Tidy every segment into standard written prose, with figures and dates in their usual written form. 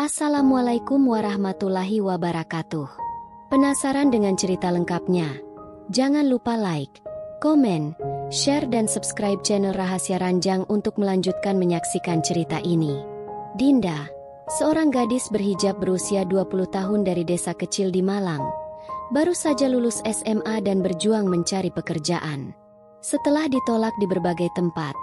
Assalamualaikum warahmatullahi wabarakatuh. Penasaran dengan cerita lengkapnya? Jangan lupa like, komen, share dan subscribe channel Rahasia Ranjang untuk melanjutkan menyaksikan cerita ini. Dinda, seorang gadis berhijab berusia 20 tahun dari desa kecil di Malang, baru saja lulus SMA dan berjuang mencari pekerjaan. Setelah ditolak di berbagai tempat,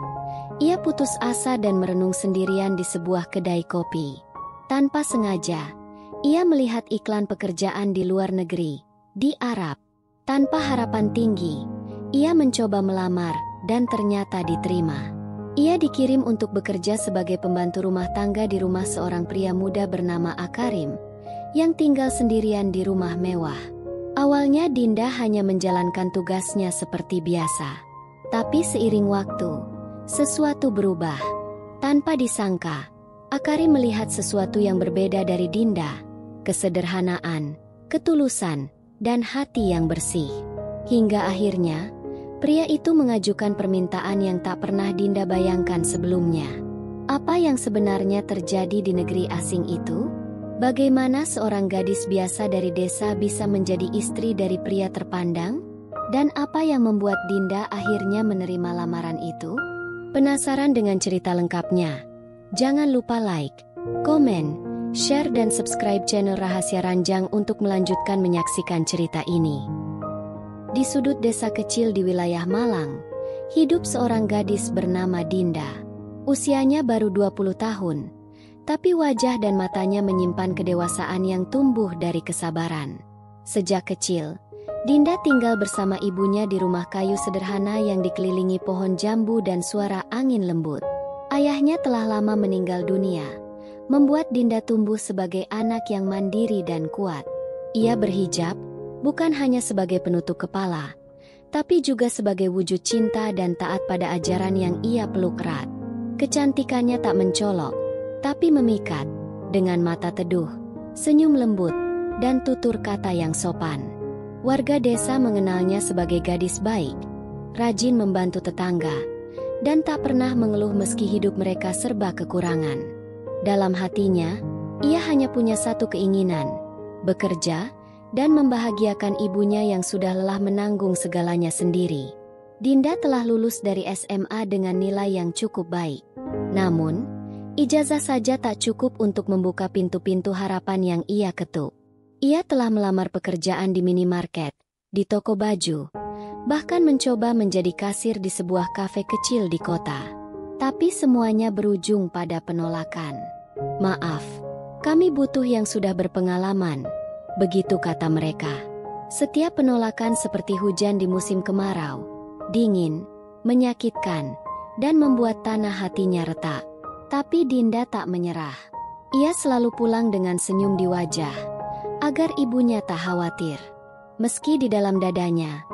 ia putus asa dan merenung sendirian di sebuah kedai kopi. Tanpa sengaja, ia melihat iklan pekerjaan di luar negeri, di Arab. Tanpa harapan tinggi, ia mencoba melamar dan ternyata diterima. Ia dikirim untuk bekerja sebagai pembantu rumah tangga di rumah seorang pria muda bernama Akarim, yang tinggal sendirian di rumah mewah. Awalnya Dinda hanya menjalankan tugasnya seperti biasa. Tapi seiring waktu, sesuatu berubah. Tanpa disangka, Akarim melihat sesuatu yang berbeda dari Dinda, kesederhanaan, ketulusan, dan hati yang bersih. Hingga akhirnya, pria itu mengajukan permintaan yang tak pernah Dinda bayangkan sebelumnya. Apa yang sebenarnya terjadi di negeri asing itu? Bagaimana seorang gadis biasa dari desa bisa menjadi istri dari pria terpandang? Dan apa yang membuat Dinda akhirnya menerima lamaran itu? Penasaran dengan cerita lengkapnya? Jangan lupa like, komen, share dan subscribe channel Rahasia Ranjang untuk melanjutkan menyaksikan cerita ini. Di sudut desa kecil di wilayah Malang, hidup seorang gadis bernama Dinda. Usianya baru 20 tahun, tapi wajah dan matanya menyimpan kedewasaan yang tumbuh dari kesabaran. Sejak kecil, Dinda tinggal bersama ibunya di rumah kayu sederhana yang dikelilingi pohon jambu dan suara angin lembut. Ayahnya telah lama meninggal dunia, membuat Dinda tumbuh sebagai anak yang mandiri dan kuat. Ia berhijab, bukan hanya sebagai penutup kepala, tapi juga sebagai wujud cinta dan taat pada ajaran yang ia peluk erat. Kecantikannya tak mencolok, tapi memikat, dengan mata teduh, senyum lembut, dan tutur kata yang sopan. Warga desa mengenalnya sebagai gadis baik, rajin membantu tetangga, dan tak pernah mengeluh meski hidup mereka serba kekurangan. Dalam hatinya, ia hanya punya satu keinginan, bekerja, dan membahagiakan ibunya yang sudah lelah menanggung segalanya sendiri. Dinda telah lulus dari SMA dengan nilai yang cukup baik. Namun, ijazah saja tak cukup untuk membuka pintu-pintu harapan yang ia ketuk. Ia telah melamar pekerjaan di minimarket, di toko baju, bahkan mencoba menjadi kasir di sebuah kafe kecil di kota. Tapi semuanya berujung pada penolakan. "Maaf, kami butuh yang sudah berpengalaman," begitu kata mereka. Setiap penolakan seperti hujan di musim kemarau, dingin, menyakitkan, dan membuat tanah hatinya retak. Tapi Dinda tak menyerah. Ia selalu pulang dengan senyum di wajah, agar ibunya tak khawatir. Meski di dalam dadanya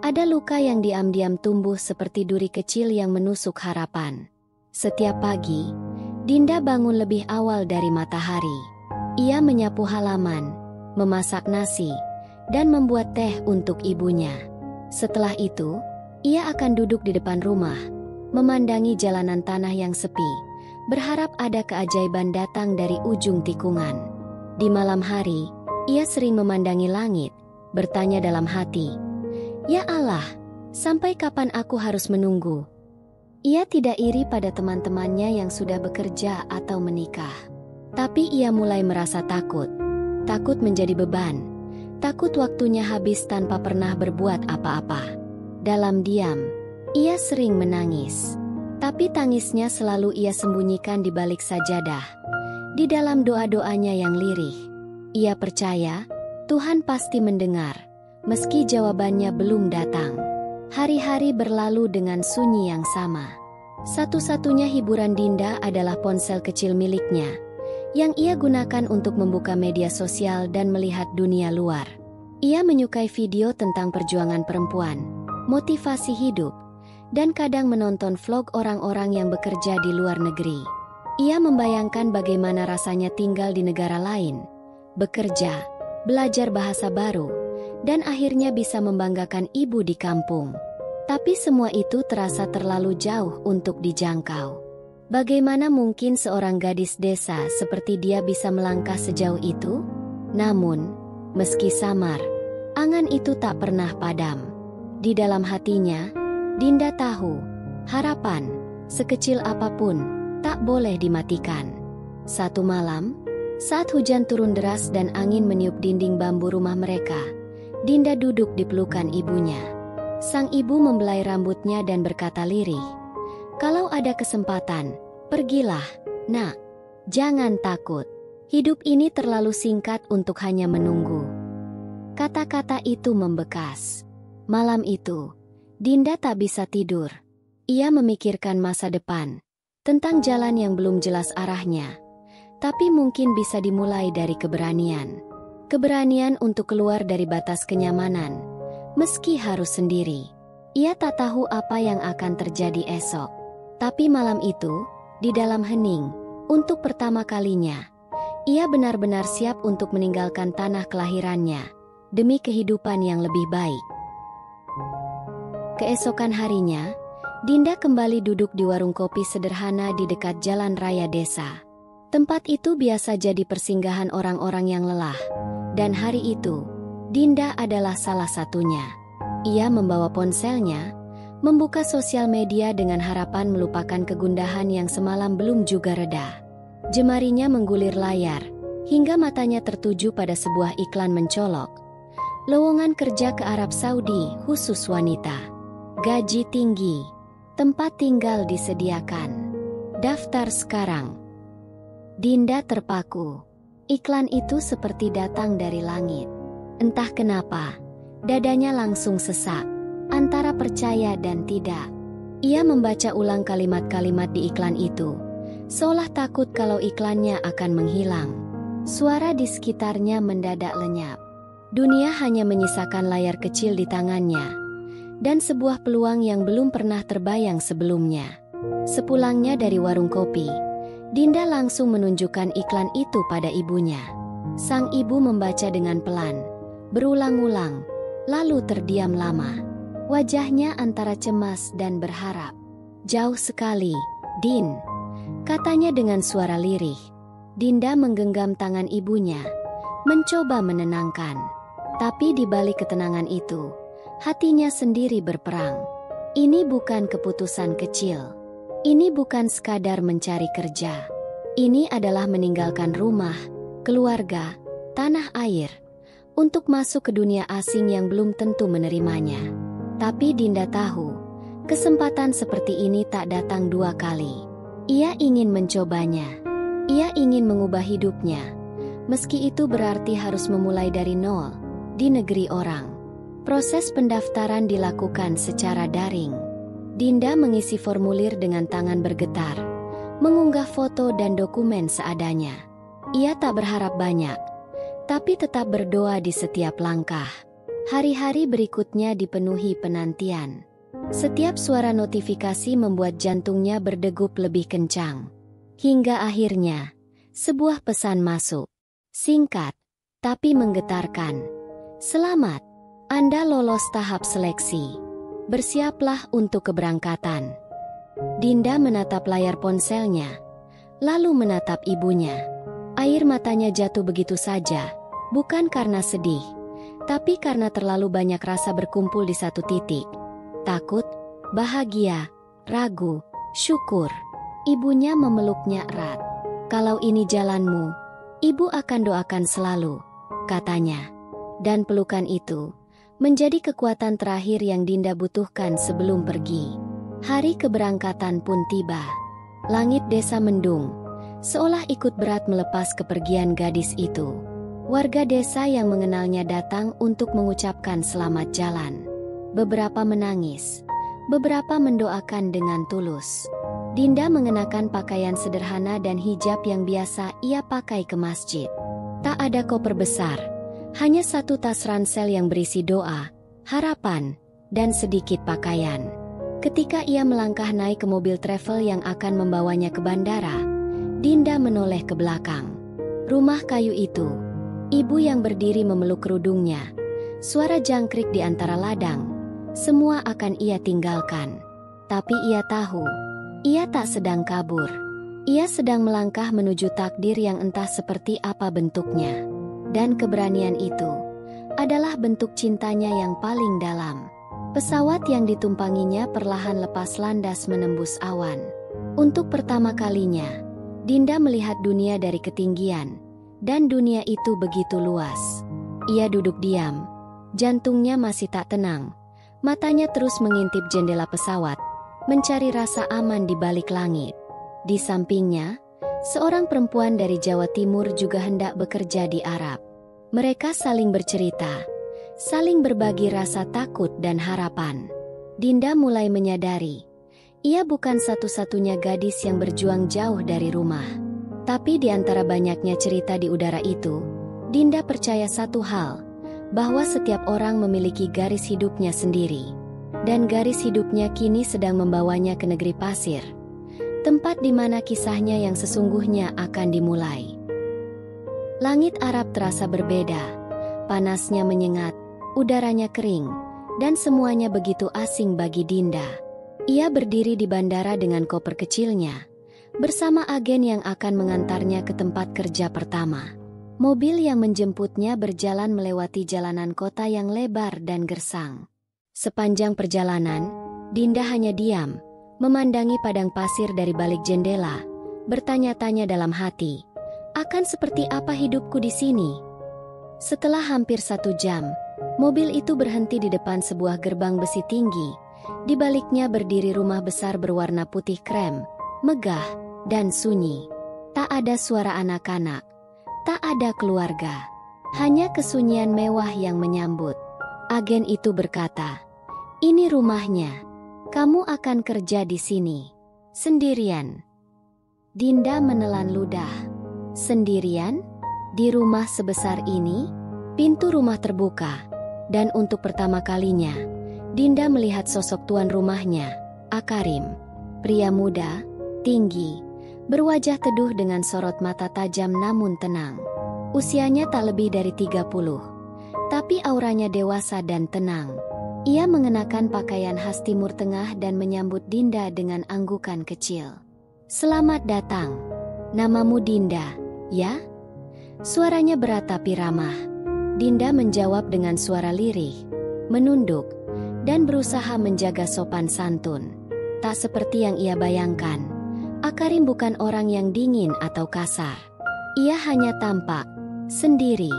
ada luka yang diam-diam tumbuh seperti duri kecil yang menusuk harapan. Setiap pagi, Dinda bangun lebih awal dari matahari. Ia menyapu halaman, memasak nasi, dan membuat teh untuk ibunya. Setelah itu, ia akan duduk di depan rumah, memandangi jalanan tanah yang sepi, berharap ada keajaiban datang dari ujung tikungan. Di malam hari, ia sering memandangi langit, bertanya dalam hati, "Ya Allah, sampai kapan aku harus menunggu?" Ia tidak iri pada teman-temannya yang sudah bekerja atau menikah. Tapi ia mulai merasa takut. Takut menjadi beban. Takut waktunya habis tanpa pernah berbuat apa-apa. Dalam diam, ia sering menangis. Tapi tangisnya selalu ia sembunyikan di balik sajadah. Di dalam doa-doanya yang lirih. Ia percaya, Tuhan pasti mendengar. Meski jawabannya belum datang. Hari-hari berlalu dengan sunyi yang sama. Satu-satunya hiburan Dinda adalah ponsel kecil miliknya, yang ia gunakan untuk membuka media sosial dan melihat dunia luar. Ia menyukai video tentang perjuangan perempuan, motivasi hidup, dan kadang menonton vlog orang-orang yang bekerja di luar negeri. Ia membayangkan bagaimana rasanya tinggal di negara lain, bekerja, belajar bahasa baru, dan akhirnya bisa membanggakan ibu di kampung. Tapi semua itu terasa terlalu jauh untuk dijangkau. Bagaimana mungkin seorang gadis desa seperti dia bisa melangkah sejauh itu? Namun, meski samar, angan itu tak pernah padam. Di dalam hatinya, Dinda tahu, harapan, sekecil apapun, tak boleh dimatikan. Satu malam, saat hujan turun deras dan angin meniup dinding bambu rumah mereka, Dinda duduk di pelukan ibunya. Sang ibu membelai rambutnya dan berkata lirih, "Kalau ada kesempatan, pergilah, nak. Jangan takut. Hidup ini terlalu singkat untuk hanya menunggu." Kata-kata itu membekas. Malam itu, Dinda tak bisa tidur. Ia memikirkan masa depan, tentang jalan yang belum jelas arahnya. Tapi mungkin bisa dimulai dari keberanian. Keberanian untuk keluar dari batas kenyamanan, meski harus sendiri. Ia tak tahu apa yang akan terjadi esok. Tapi malam itu, di dalam hening, untuk pertama kalinya, ia benar-benar siap untuk meninggalkan tanah kelahirannya, demi kehidupan yang lebih baik. Keesokan harinya, Dinda kembali duduk di warung kopi sederhana di dekat jalan raya desa. Tempat itu biasa jadi persinggahan orang-orang yang lelah. Dan hari itu, Dinda adalah salah satunya. Ia membawa ponselnya, membuka sosial media dengan harapan melupakan kegundahan yang semalam belum juga reda. Jemarinya menggulir layar, hingga matanya tertuju pada sebuah iklan mencolok. Lowongan kerja ke Arab Saudi khusus wanita. Gaji tinggi. Tempat tinggal disediakan. Daftar sekarang. Dinda terpaku. Iklan itu seperti datang dari langit. Entah kenapa, dadanya langsung sesak, antara percaya dan tidak. Ia membaca ulang kalimat-kalimat di iklan itu, seolah takut kalau iklannya akan menghilang. Suara di sekitarnya mendadak lenyap. Dunia hanya menyisakan layar kecil di tangannya, dan sebuah peluang yang belum pernah terbayang sebelumnya. Sepulangnya dari warung kopi, Dinda langsung menunjukkan iklan itu pada ibunya. Sang ibu membaca dengan pelan, berulang-ulang, lalu terdiam lama. Wajahnya antara cemas dan berharap. "Jauh sekali, Din," katanya dengan suara lirih. Dinda menggenggam tangan ibunya, mencoba menenangkan. Tapi di balik ketenangan itu, hatinya sendiri berperang. Ini bukan keputusan kecil. Ini bukan sekadar mencari kerja. Ini adalah meninggalkan rumah, keluarga, tanah air, untuk masuk ke dunia asing yang belum tentu menerimanya. Tapi Dinda tahu, kesempatan seperti ini tak datang dua kali. Ia ingin mencobanya. Ia ingin mengubah hidupnya, meski itu berarti harus memulai dari nol, di negeri orang. Proses pendaftaran dilakukan secara daring. Dinda mengisi formulir dengan tangan bergetar, mengunggah foto dan dokumen seadanya. Ia tak berharap banyak, tapi tetap berdoa di setiap langkah. Hari-hari berikutnya dipenuhi penantian. Setiap suara notifikasi membuat jantungnya berdegup lebih kencang. Hingga akhirnya, sebuah pesan masuk. Singkat, tapi menggetarkan. "Selamat. Anda lolos tahap seleksi. Bersiaplah untuk keberangkatan." Dinda menatap layar ponselnya, lalu menatap ibunya. Air matanya jatuh begitu saja, bukan karena sedih, tapi karena terlalu banyak rasa berkumpul di satu titik. Takut, bahagia, ragu, syukur. Ibunya memeluknya erat. "Kalau ini jalanmu, ibu akan doakan selalu," katanya. Dan pelukan itu menjadi kekuatan terakhir yang Dinda butuhkan sebelum pergi. Hari keberangkatan pun tiba. Langit desa mendung, seolah ikut berat melepas kepergian gadis itu. Warga desa yang mengenalnya datang untuk mengucapkan selamat jalan. Beberapa menangis, beberapa mendoakan dengan tulus. Dinda mengenakan pakaian sederhana dan hijab yang biasa ia pakai ke masjid. Tak ada koper besar, hanya satu tas ransel yang berisi doa, harapan, dan sedikit pakaian. Ketika ia melangkah naik ke mobil travel yang akan membawanya ke bandara, Dinda menoleh ke belakang. Rumah kayu itu, ibu yang berdiri memeluk kerudungnya, suara jangkrik di antara ladang, semua akan ia tinggalkan. Tapi ia tahu, Ia tak sedang kabur. Ia sedang melangkah menuju takdir yang entah seperti apa bentuknya. Dan keberanian itu adalah bentuk cintanya yang paling dalam. Pesawat yang ditumpanginya perlahan lepas landas menembus awan. Untuk pertama kalinya, Dinda melihat dunia dari ketinggian. Dan dunia itu begitu luas. Ia duduk diam. Jantungnya masih tak tenang. Matanya terus mengintip jendela pesawat, mencari rasa aman di balik langit. Di sampingnya, seorang perempuan dari Jawa Timur juga hendak bekerja di Arab. Mereka saling bercerita, saling berbagi rasa takut dan harapan. Dinda mulai menyadari, ia bukan satu-satunya gadis yang berjuang jauh dari rumah. Tapi di antara banyaknya cerita di udara itu, Dinda percaya satu hal, bahwa setiap orang memiliki garis hidupnya sendiri. Dan garis hidupnya kini sedang membawanya ke negeri pasir, tempat di mana kisahnya yang sesungguhnya akan dimulai. Langit Arab terasa berbeda, panasnya menyengat, udaranya kering, dan semuanya begitu asing bagi Dinda. Ia berdiri di bandara dengan koper kecilnya, bersama agen yang akan mengantarnya ke tempat kerja pertama. Mobil yang menjemputnya berjalan melewati jalanan kota yang lebar dan gersang. Sepanjang perjalanan, Dinda hanya diam, memandangi padang pasir dari balik jendela, bertanya-tanya dalam hati, akan seperti apa hidupku di sini? Setelah hampir 1 jam, mobil itu berhenti di depan sebuah gerbang besi tinggi. Di baliknya berdiri rumah besar berwarna putih krem, megah, dan sunyi. Tak ada suara anak-anak, tak ada keluarga, hanya kesunyian mewah yang menyambut. Agen itu berkata, "Ini rumahnya. Kamu akan kerja di sini. Sendirian." Dinda menelan ludah. Sendirian? Di rumah sebesar ini? Pintu rumah terbuka, dan untuk pertama kalinya, Dinda melihat sosok tuan rumahnya, Akarim. Pria muda, tinggi, berwajah teduh dengan sorot mata tajam namun tenang. Usianya tak lebih dari 30, tapi auranya dewasa dan tenang. Ia mengenakan pakaian khas Timur Tengah dan menyambut Dinda dengan anggukan kecil. "Selamat datang. Namamu Dinda, ya?" Suaranya berat tapi ramah. Dinda menjawab dengan suara lirih, menunduk, dan berusaha menjaga sopan santun. Tak seperti yang ia bayangkan, Akarim bukan orang yang dingin atau kasar. Ia hanya tampak sendiri.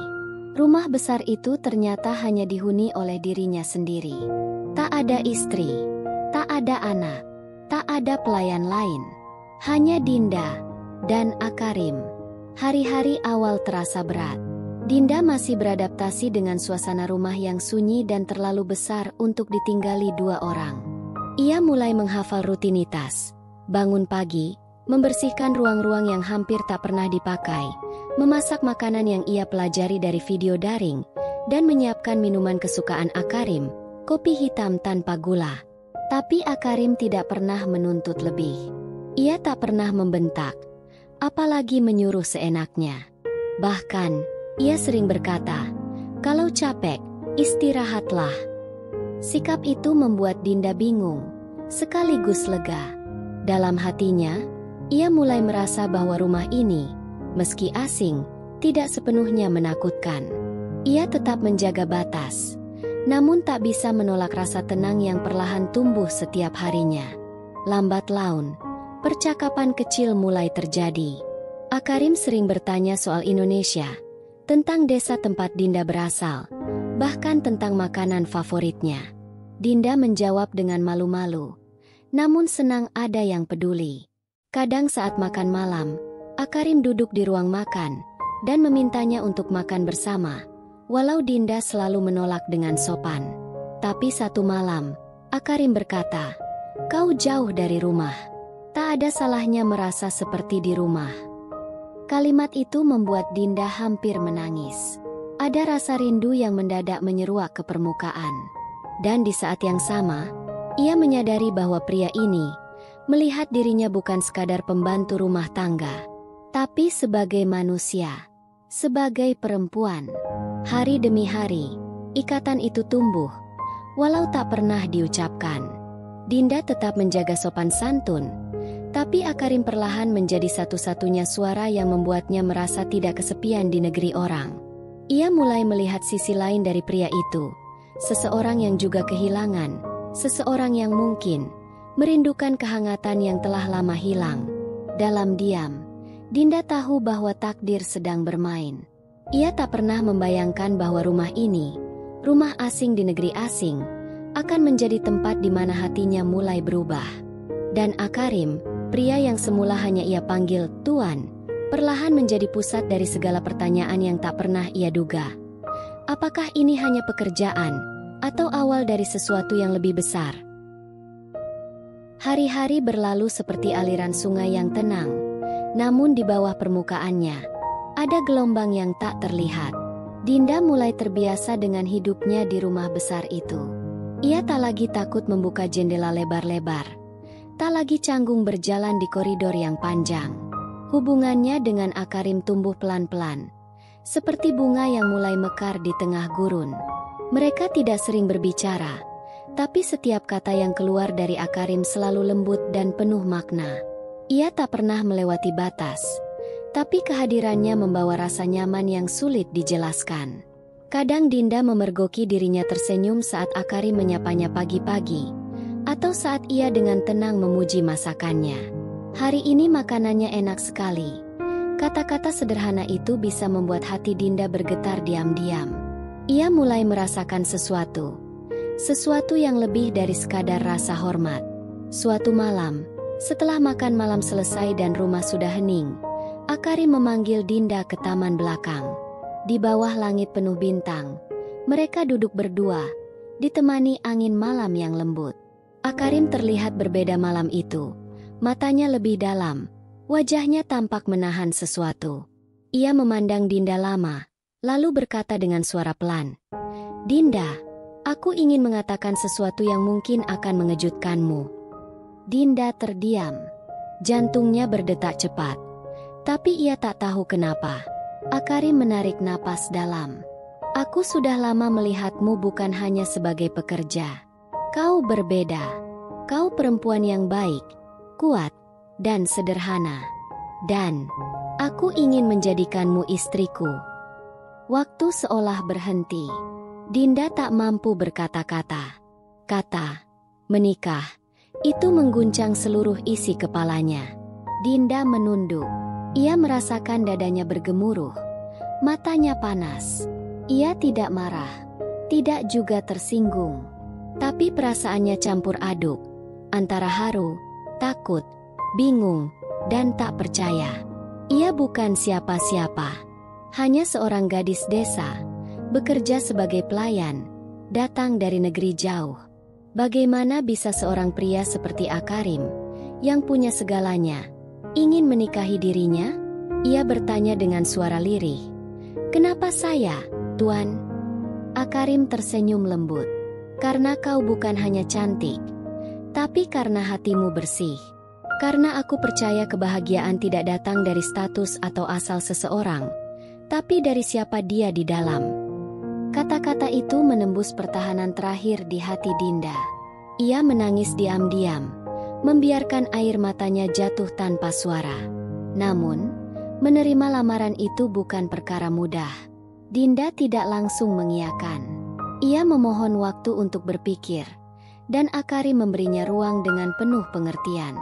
Rumah besar itu ternyata hanya dihuni oleh dirinya sendiri. Tak ada istri, tak ada anak, tak ada pelayan lain. Hanya Dinda dan Akarim. Hari-hari awal terasa berat. Dinda masih beradaptasi dengan suasana rumah yang sunyi dan terlalu besar untuk ditinggali 2 orang. Ia mulai menghafal rutinitas. Bangun pagi, membersihkan ruang-ruang yang hampir tak pernah dipakai, memasak makanan yang ia pelajari dari video daring, dan menyiapkan minuman kesukaan Akarim, kopi hitam tanpa gula. Tapi Akarim tidak pernah menuntut lebih. Ia tak pernah membentak, apalagi menyuruh seenaknya. Bahkan, ia sering berkata, "Kalau capek, istirahatlah." Sikap itu membuat Dinda bingung, sekaligus lega. Dalam hatinya, ia mulai merasa bahwa rumah ini, meski asing, tidak sepenuhnya menakutkan. Ia tetap menjaga batas, namun tak bisa menolak rasa tenang yang perlahan tumbuh setiap harinya. Lambat laun, percakapan kecil mulai terjadi. Akarim sering bertanya soal Indonesia, tentang desa tempat Dinda berasal, bahkan tentang makanan favoritnya. Dinda menjawab dengan malu-malu, namun senang ada yang peduli. Kadang saat makan malam, Akarim duduk di ruang makan dan memintanya untuk makan bersama, walau Dinda selalu menolak dengan sopan. Tapi satu malam, Akarim berkata, "Kau jauh dari rumah. Tak ada salahnya merasa seperti di rumah." Kalimat itu membuat Dinda hampir menangis. Ada rasa rindu yang mendadak menyeruak ke permukaan. Dan di saat yang sama, ia menyadari bahwa pria ini melihat dirinya bukan sekadar pembantu rumah tangga, tapi sebagai manusia, sebagai perempuan. Hari demi hari, ikatan itu tumbuh, walau tak pernah diucapkan. Dinda tetap menjaga sopan santun, Tapi Akarim perlahan menjadi satu-satunya suara yang membuatnya merasa tidak kesepian di negeri orang. Ia mulai melihat sisi lain dari pria itu. Seseorang yang juga kehilangan, seseorang yang mungkin merindukan kehangatan yang telah lama hilang. Dalam diam, Dinda tahu bahwa takdir sedang bermain. Ia tak pernah membayangkan bahwa rumah ini, rumah asing di negeri asing, akan menjadi tempat di mana hatinya mulai berubah. Dan Akarim, pria yang semula hanya ia panggil Tuan, perlahan menjadi pusat dari segala pertanyaan yang tak pernah ia duga. Apakah ini hanya pekerjaan, atau awal dari sesuatu yang lebih besar? Hari-hari berlalu seperti aliran sungai yang tenang, namun di bawah permukaannya, ada gelombang yang tak terlihat. Dinda mulai terbiasa dengan hidupnya di rumah besar itu. Ia tak lagi takut membuka jendela lebar-lebar, tak lagi canggung berjalan di koridor yang panjang. Hubungannya dengan Akarim tumbuh pelan-pelan, seperti bunga yang mulai mekar di tengah gurun. Mereka tidak sering berbicara, tapi setiap kata yang keluar dari Akarim selalu lembut dan penuh makna. Ia tak pernah melewati batas, tapi kehadirannya membawa rasa nyaman yang sulit dijelaskan. Kadang Dinda memergoki dirinya tersenyum saat Akarim menyapanya pagi-pagi, atau saat ia dengan tenang memuji masakannya. Hari ini makanannya enak sekali. Kata-kata sederhana itu bisa membuat hati Dinda bergetar diam-diam. Ia mulai merasakan sesuatu yang lebih dari sekadar rasa hormat. Suatu malam, setelah makan malam selesai dan rumah sudah hening, Akarim memanggil Dinda ke taman belakang. Di bawah langit penuh bintang, mereka duduk berdua, ditemani angin malam yang lembut. Akarim terlihat berbeda malam itu. Matanya lebih dalam, wajahnya tampak menahan sesuatu. Ia memandang Dinda lama, lalu berkata dengan suara pelan, "Dinda, aku ingin mengatakan sesuatu yang mungkin akan mengejutkanmu." Dinda terdiam. Jantungnya berdetak cepat. Tapi ia tak tahu kenapa. Akarim menarik napas dalam. "Aku sudah lama melihatmu bukan hanya sebagai pekerja. Kau berbeda. Kau perempuan yang baik, kuat, dan sederhana. Dan aku ingin menjadikanmu istriku." Waktu seolah berhenti. Dinda tak mampu berkata-kata. Kata menikah itu mengguncang seluruh isi kepalanya. Dinda menunduk. Ia merasakan dadanya bergemuruh. Matanya panas. Ia tidak marah, tidak juga tersinggung. Tapi perasaannya campur aduk, antara haru, takut, bingung, dan tak percaya. Ia bukan siapa-siapa. Hanya seorang gadis desa, bekerja sebagai pelayan, datang dari negeri jauh. Bagaimana bisa seorang pria seperti Akarim, yang punya segalanya, ingin menikahi dirinya? Ia bertanya dengan suara lirih. "Kenapa saya, Tuan?" Akarim tersenyum lembut. "Karena kau bukan hanya cantik, tapi karena hatimu bersih. Karena aku percaya kebahagiaan tidak datang dari status atau asal seseorang, tapi dari siapa dia di dalam." Kata-kata itu menembus pertahanan terakhir di hati Dinda. Ia menangis diam-diam, membiarkan air matanya jatuh tanpa suara. Namun, menerima lamaran itu bukan perkara mudah. Dinda tidak langsung mengiyakan. Ia memohon waktu untuk berpikir, dan Akarim memberinya ruang dengan penuh pengertian.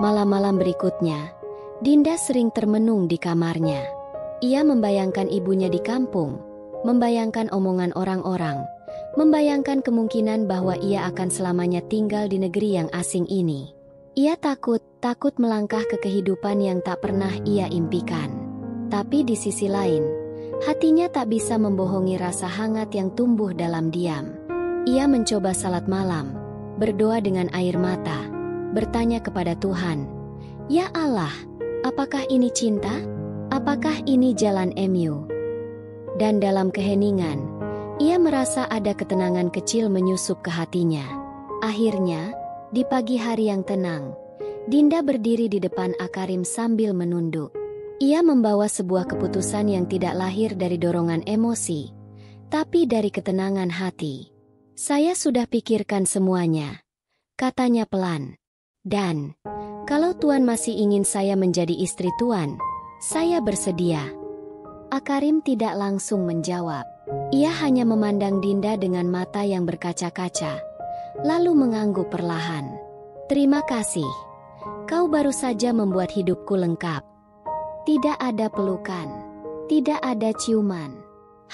Malam-malam berikutnya, Dinda sering termenung di kamarnya. Ia membayangkan ibunya di kampung, membayangkan omongan orang-orang, membayangkan kemungkinan bahwa ia akan selamanya tinggal di negeri yang asing ini. Ia takut melangkah ke kehidupan yang tak pernah ia impikan. Tapi di sisi lain, hatinya tak bisa membohongi rasa hangat yang tumbuh dalam diam. Ia mencoba salat malam, berdoa dengan air mata, bertanya kepada Tuhan, "Ya Allah, apakah ini cinta? Apakah ini jalan MU?" Dan dalam keheningan, ia merasa ada ketenangan kecil menyusup ke hatinya. Akhirnya, di pagi hari yang tenang, Dinda berdiri di depan Akarim sambil menunduk. Ia membawa sebuah keputusan yang tidak lahir dari dorongan emosi, tapi dari ketenangan hati. "Saya sudah pikirkan semuanya," katanya pelan. "Dan Kalau Tuan masih ingin saya menjadi istri Tuan, saya bersedia. Akarim tidak langsung menjawab. Ia hanya memandang Dinda dengan mata yang berkaca-kaca, lalu mengangguk perlahan. Terima kasih. Kau baru saja membuat hidupku lengkap. Tidak ada pelukan, tidak ada ciuman.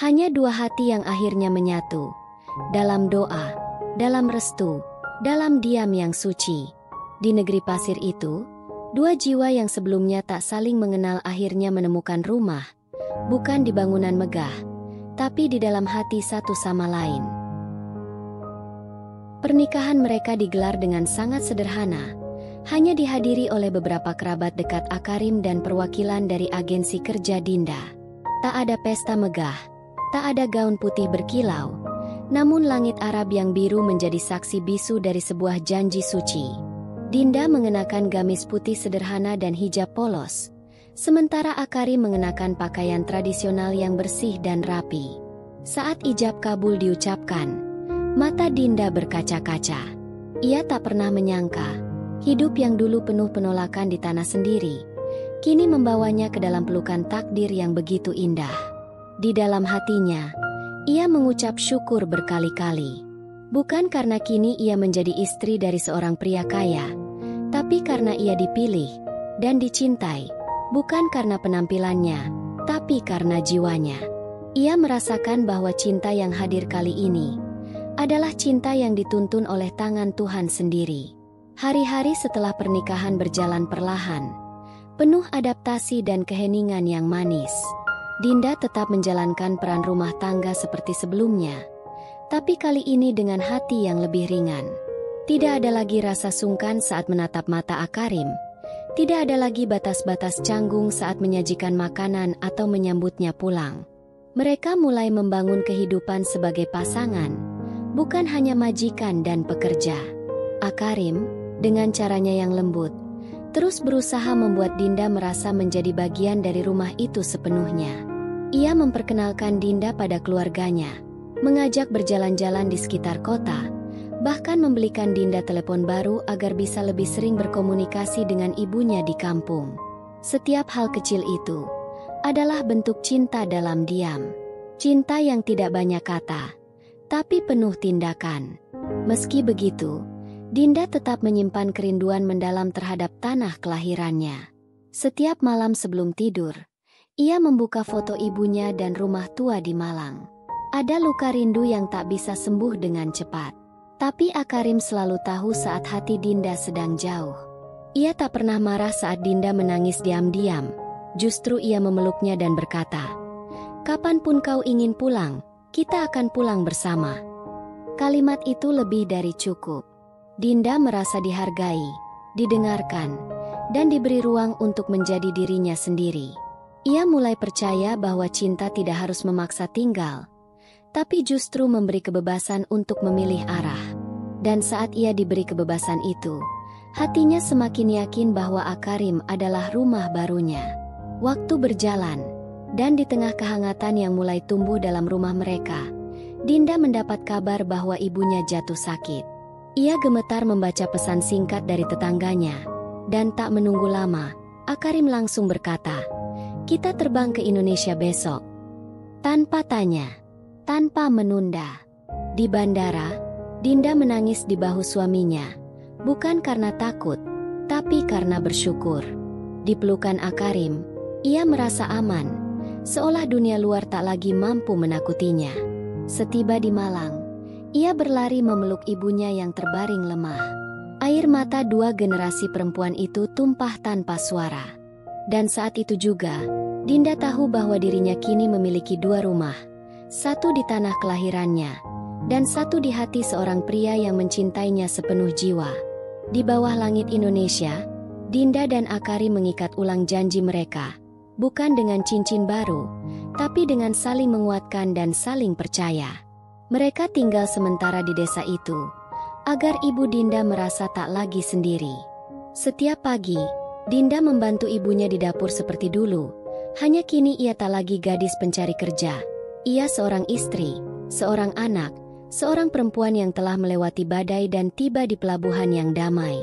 Hanya dua hati yang akhirnya menyatu. Dalam doa, dalam restu, dalam diam yang suci. Di negeri pasir itu, dua jiwa yang sebelumnya tak saling mengenal akhirnya menemukan rumah. Bukan di bangunan megah, tapi di dalam hati satu sama lain. Pernikahan mereka digelar dengan sangat sederhana, hanya dihadiri oleh beberapa kerabat dekat Akarim dan perwakilan dari agensi kerja Dinda. Tak ada pesta megah, tak ada gaun putih berkilau, namun langit Arab yang biru menjadi saksi bisu dari sebuah janji suci. Dinda mengenakan gamis putih sederhana dan hijab polos, sementara Akarim mengenakan pakaian tradisional yang bersih dan rapi. Saat ijab kabul diucapkan, mata Dinda berkaca-kaca. Ia tak pernah menyangka, hidup yang dulu penuh penolakan di tanah sendiri, kini membawanya ke dalam pelukan takdir yang begitu indah. Di dalam hatinya, ia mengucap syukur berkali-kali. Bukan karena kini ia menjadi istri dari seorang pria kaya, tapi karena ia dipilih dan dicintai. Bukan karena penampilannya, tapi karena jiwanya. Ia merasakan bahwa cinta yang hadir kali ini adalah cinta yang dituntun oleh tangan Tuhan sendiri. Hari-hari setelah pernikahan berjalan perlahan, penuh adaptasi dan keheningan yang manis. Dinda tetap menjalankan peran rumah tangga seperti sebelumnya, tapi kali ini dengan hati yang lebih ringan. Tidak ada lagi rasa sungkan saat menatap mata Akarim. Tidak ada lagi batas-batas canggung saat menyajikan makanan atau menyambutnya pulang. Mereka mulai membangun kehidupan sebagai pasangan, bukan hanya majikan dan pekerja. Akarim, dengan caranya yang lembut, terus berusaha membuat Dinda merasa menjadi bagian dari rumah itu sepenuhnya. Ia memperkenalkan Dinda pada keluarganya, mengajak berjalan-jalan di sekitar kota, bahkan membelikan Dinda telepon baru agar bisa lebih sering berkomunikasi dengan ibunya di kampung. Setiap hal kecil itu adalah bentuk cinta dalam diam. Cinta yang tidak banyak kata, tapi penuh tindakan. Meski begitu, Dinda tetap menyimpan kerinduan mendalam terhadap tanah kelahirannya. Setiap malam sebelum tidur, ia membuka foto ibunya dan rumah tua di Malang. Ada luka rindu yang tak bisa sembuh dengan cepat. Tapi Akarim selalu tahu saat hati Dinda sedang jauh. Ia tak pernah marah saat Dinda menangis diam-diam. Justru ia memeluknya dan berkata, "Kapanpun kau ingin pulang, kita akan pulang bersama." Kalimat itu lebih dari cukup. Dinda merasa dihargai, didengarkan, dan diberi ruang untuk menjadi dirinya sendiri. Ia mulai percaya bahwa cinta tidak harus memaksa tinggal, tapi justru memberi kebebasan untuk memilih arah. Dan saat ia diberi kebebasan itu, hatinya semakin yakin bahwa Akarim adalah rumah barunya. Waktu berjalan, dan di tengah kehangatan yang mulai tumbuh dalam rumah mereka, Dinda mendapat kabar bahwa ibunya jatuh sakit. Ia gemetar membaca pesan singkat dari tetangganya, dan tak menunggu lama, Akarim langsung berkata, "Kita terbang ke Indonesia besok." Tanpa tanya, tanpa menunda. Di bandara, Dinda menangis di bahu suaminya, bukan karena takut, tapi karena bersyukur. Di pelukan Akarim, ia merasa aman, seolah dunia luar tak lagi mampu menakutinya. Setiba di Malang, ia berlari memeluk ibunya yang terbaring lemah. Air mata dua generasi perempuan itu tumpah tanpa suara. Dan saat itu juga, Dinda tahu bahwa dirinya kini memiliki dua rumah. Satu di tanah kelahirannya, dan satu di hati seorang pria yang mencintainya sepenuh jiwa. Di bawah langit Indonesia, Dinda dan Akarim mengikat ulang janji mereka, bukan dengan cincin baru, tapi dengan saling menguatkan dan saling percaya. Mereka tinggal sementara di desa itu, agar ibu Dinda merasa tak lagi sendiri. Setiap pagi, Dinda membantu ibunya di dapur seperti dulu, hanya kini ia tak lagi gadis pencari kerja. Ia seorang istri, seorang anak, seorang perempuan yang telah melewati badai dan tiba di pelabuhan yang damai.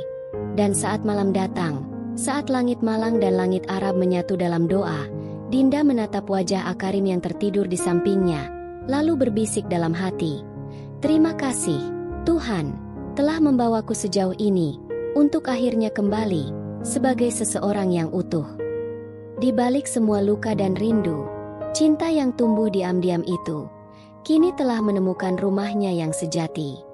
Dan saat malam datang, Saat langit malang dan langit Arab menyatu dalam doa, Dinda menatap wajah Akarim yang tertidur di sampingnya, lalu berbisik dalam hati, "Terima kasih, Tuhan, telah membawaku sejauh ini, untuk akhirnya kembali, sebagai seseorang yang utuh." Di balik semua luka dan rindu, cinta yang tumbuh diam-diam itu, kini telah menemukan rumahnya yang sejati.